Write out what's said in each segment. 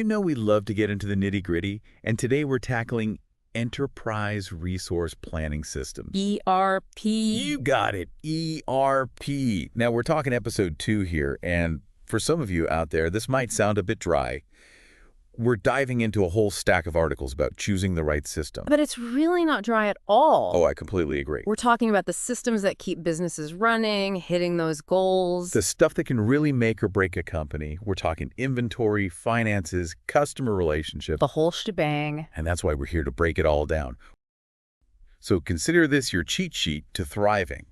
You know we love to get into the nitty-gritty, and today we're tackling enterprise resource planning systems. ERP. You got it, ERP. Now, we're talking episode 2 here, and for some of you out there, this might sound a bit dry. We're diving into a whole stack of articles about choosing the right system. But it's really not dry at all. Oh, I completely agree. We're talking about the systems that keep businesses running, hitting those goals. The stuff that can really make or break a company. We're talking inventory, finances, customer relationships. The whole shebang. And that's why we're here to break it all down. So consider this your cheat sheet to thriving,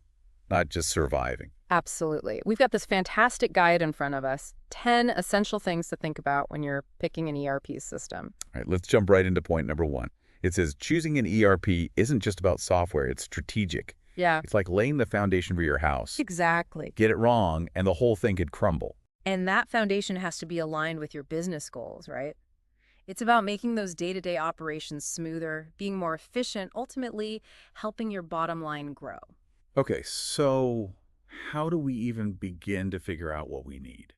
not just surviving. Absolutely. We've got this fantastic guide in front of us. 10 essential things to think about when you're picking an ERP system. All right, let's jump right into point number 1. It says choosing an ERP isn't just about software, it's strategic. Yeah. It's like laying the foundation for your house. Exactly. Get it wrong, and the whole thing could crumble. And that foundation has to be aligned with your business goals, right? It's about making those day-to-day operations smoother, being more efficient, ultimately helping your bottom line grow. Okay, so how do we even begin to figure out what we need?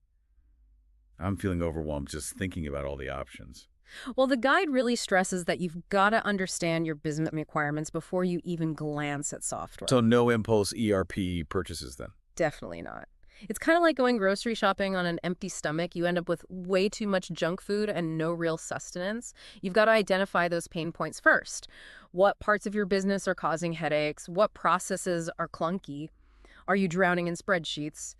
I'm feeling overwhelmed just thinking about all the options. Well, the guide really stresses that you've got to understand your business requirements before you even glance at software. So no impulse ERP purchases then? Definitely not. It's kind of like going grocery shopping on an empty stomach. You end up with way too much junk food and no real sustenance. You've got to identify those pain points first. What parts of your business are causing headaches? What processes are clunky? Are you drowning in spreadsheets?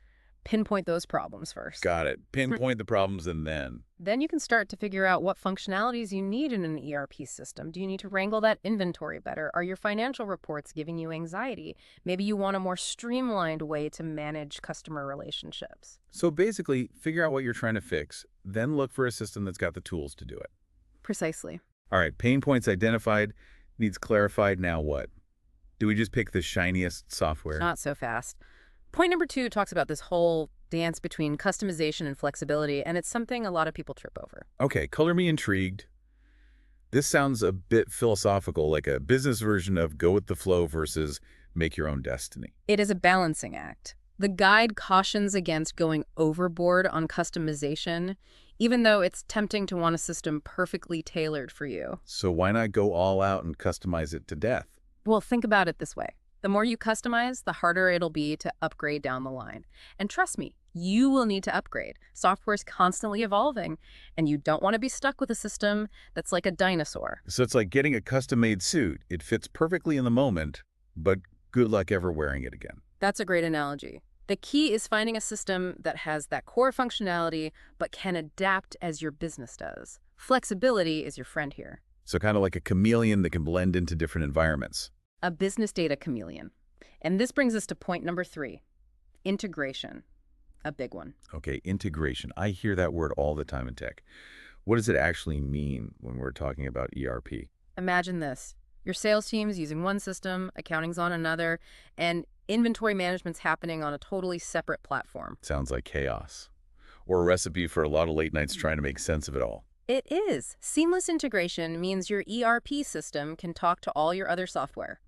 Pinpoint those problems first. Got it. Pinpoint the problems and then. Then you can start to figure out what functionalities you need in an ERP system. Do you need to wrangle that inventory better? Are your financial reports giving you anxiety? Maybe you want a more streamlined way to manage customer relationships. So basically, figure out what you're trying to fix, then look for a system that's got the tools to do it. Precisely. All right, pain points identified, needs clarified, now what? Do we just pick the shiniest software? Not so fast. Point number 2 talks about this whole dance between customization and flexibility, and it's something a lot of people trip over. Okay, color me intrigued. This sounds a bit philosophical, like a business version of go with the flow versus make your own destiny. It is a balancing act. The guide cautions against going overboard on customization, even though it's tempting to want a system perfectly tailored for you. So why not go all out and customize it to death? Well, think about it this way. The more you customize, the harder it'll be to upgrade down the line. And trust me, you will need to upgrade. Software is constantly evolving, and you don't want to be stuck with a system that's like a dinosaur. So it's like getting a custom-made suit. It fits perfectly in the moment, but good luck ever wearing it again. That's a great analogy. The key is finding a system that has that core functionality, but can adapt as your business does. Flexibility is your friend here. So kind of like a chameleon that can blend into different environments. A business data chameleon. And this brings us to point number 3, integration. A big one. Okay, integration. I hear that word all the time in tech. What does it actually mean when we're talking about ERP? Imagine this. Your sales team's using one system, accounting's on another, and inventory management's happening on a totally separate platform. Sounds like chaos. Or a recipe for a lot of late nights trying to make sense of it all. It is. Seamless integration means your ERP system can talk to all your other software.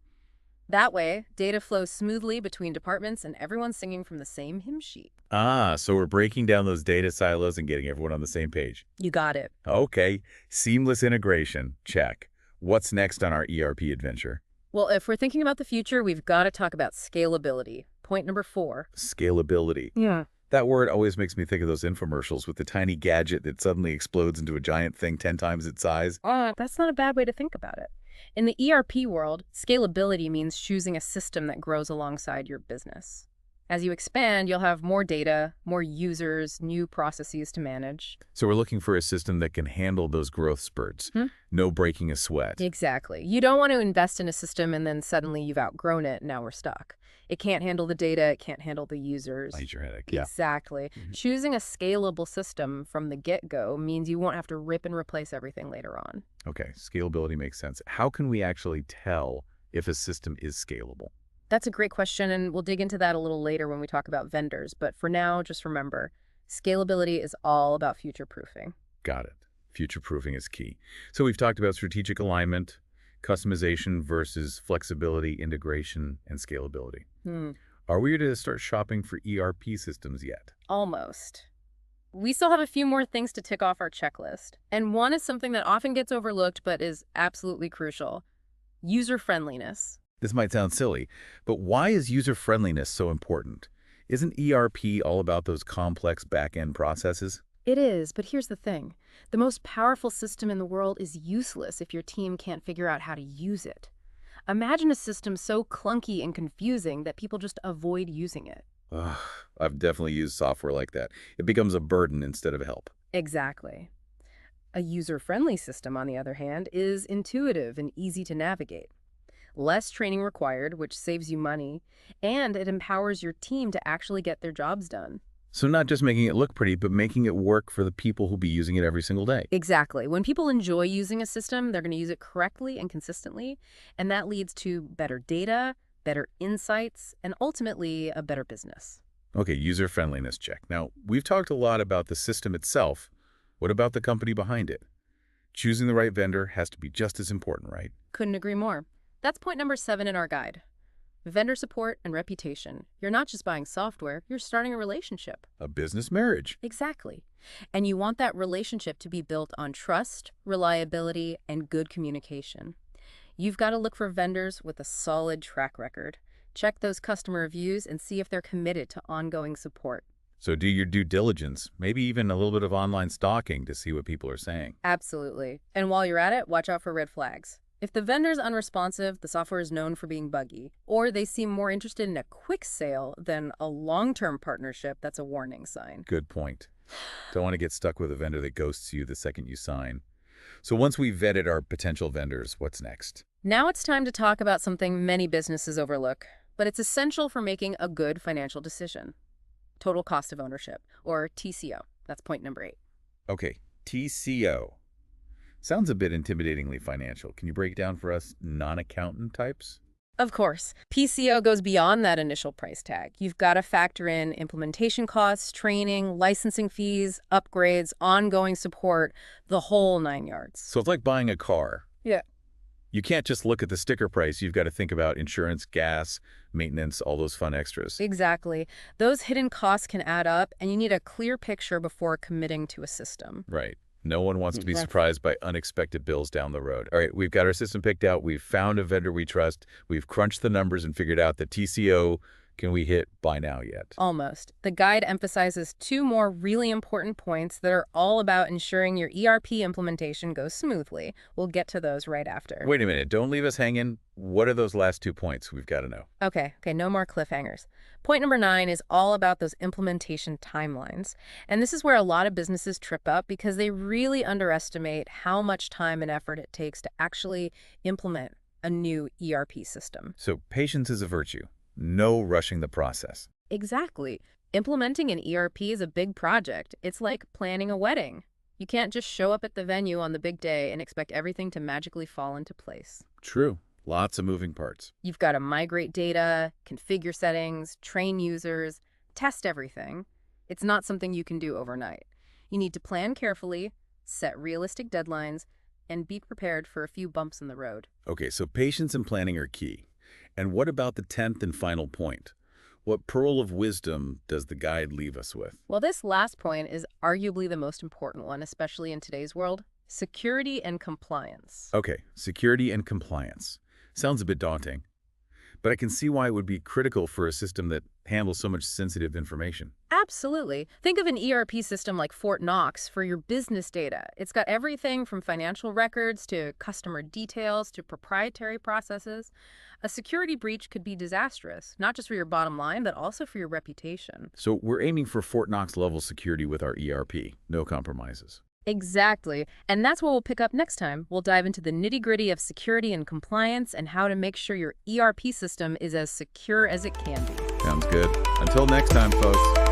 That way, data flows smoothly between departments and everyone's singing from the same hymn sheet. Ah, so we're breaking down those data silos and getting everyone on the same page. You got it. Okay, seamless integration, check. What's next on our ERP adventure? Well, if we're thinking about the future, we've got to talk about scalability. Point number 4. Scalability. Yeah. That word always makes me think of those infomercials with the tiny gadget that suddenly explodes into a giant thing 10 times its size. That's not a bad way to think about it. In the ERP world, scalability means choosing a system that grows alongside your business. As you expand, you'll have more data, more users, new processes to manage. So we're looking for a system that can handle those growth spurts. No breaking a sweat. Exactly. You don't want to invest in a system and then suddenly you've outgrown it and now we're stuck. It can't handle the data, it can't handle the users. Major headache, yeah. Exactly. Choosing a scalable system from the get-go means you won't have to rip and replace everything later on. Okay, scalability makes sense. How can we actually tell if a system is scalable? That's a great question, and we'll dig into that a little later when we talk about vendors. But for now, just remember, scalability is all about future-proofing. Got it. Future-proofing is key. So we've talked about strategic alignment, customization versus flexibility, integration, and scalability. Are we ready to start shopping for ERP systems yet? Almost. We still have a few more things to tick off our checklist. And one is something that often gets overlooked but is absolutely crucial: user-friendliness. This might sound silly, but why is user-friendliness so important? Isn't ERP all about those complex back-end processes? It is, but here's the thing. The most powerful system in the world is useless if your team can't figure out how to use it. Imagine a system so clunky and confusing that people just avoid using it. Ugh, I've definitely used software like that. It becomes a burden instead of help. Exactly. A user-friendly system, on the other hand, is intuitive and easy to navigate. Less training required, which saves you money, and it empowers your team to actually get their jobs done. So not just making it look pretty, but making it work for the people who'll be using it every single day. Exactly. When people enjoy using a system, they're going to use it correctly and consistently, and that leads to better data, better insights, and ultimately a better business. Okay, user-friendliness check. Now, we've talked a lot about the system itself. What about the company behind it? Choosing the right vendor has to be just as important, right? Couldn't agree more. That's point number 7 in our guide. Vendor support and reputation. You're not just buying software, you're starting a relationship. A business marriage. Exactly. And you want that relationship to be built on trust, reliability, and good communication. You've got to look for vendors with a solid track record. Check those customer reviews and see if they're committed to ongoing support. So do your due diligence, maybe even a little bit of online stalking to see what people are saying. Absolutely. And while you're at it, watch out for red flags. If the vendor's unresponsive, the software is known for being buggy, or they seem more interested in a quick sale than a long-term partnership, that's a warning sign. Good point. Don't want to get stuck with a vendor that ghosts you the second you sign. So once we've vetted our potential vendors, what's next? Now it's time to talk about something many businesses overlook, but it's essential for making a good financial decision. Total cost of ownership, or TCO. That's point number 8. Okay, TCO. Sounds a bit intimidatingly financial. Can you break it down for us non-accountant types? Of course, PCO goes beyond that initial price tag. You've got to factor in implementation costs, training, licensing fees, upgrades, ongoing support, the whole 9 yards. So it's like buying a car. Yeah. You can't just look at the sticker price. You've got to think about insurance, gas, maintenance, all those fun extras. Exactly. Those hidden costs can add up, and you need a clear picture before committing to a system. Right. No one wants to be surprised by unexpected bills down the road. All right, we've got our system picked out. We've found a vendor we trust. We've crunched the numbers and figured out the TCO. Can we hit buy now yet? Almost. The guide emphasizes 2 more really important points that are all about ensuring your ERP implementation goes smoothly. We'll get to those right after. Wait a minute. Don't leave us hanging. What are those last 2 points we've got to know? Okay, no more cliffhangers. Point number 9 is all about those implementation timelines. And this is where a lot of businesses trip up because they really underestimate how much time and effort it takes to actually implement a new ERP system. So patience is a virtue. No rushing the process. Exactly. Implementing an ERP is a big project. It's like planning a wedding. You can't just show up at the venue on the big day and expect everything to magically fall into place. True. Lots of moving parts. You've got to migrate data, configure settings, train users, test everything. It's not something you can do overnight. You need to plan carefully, set realistic deadlines, and be prepared for a few bumps in the road. Okay, so patience and planning are key. And what about the 10th and final point? What pearl of wisdom does the guide leave us with? Well, this last point is arguably the most important one, especially in today's world: security and compliance. Okay, security and compliance. Sounds a bit daunting, but I can see why it would be critical for a system that handles so much sensitive information. Absolutely. Think of an ERP system like Fort Knox for your business data. It's got everything from financial records to customer details to proprietary processes. A security breach could be disastrous, not just for your bottom line, but also for your reputation. So we're aiming for Fort Knox level security with our ERP. No compromises. Exactly. And that's what we'll pick up next time. We'll dive into the nitty-gritty of security and compliance and how to make sure your ERP system is as secure as it can be. Sounds good. Until next time, folks.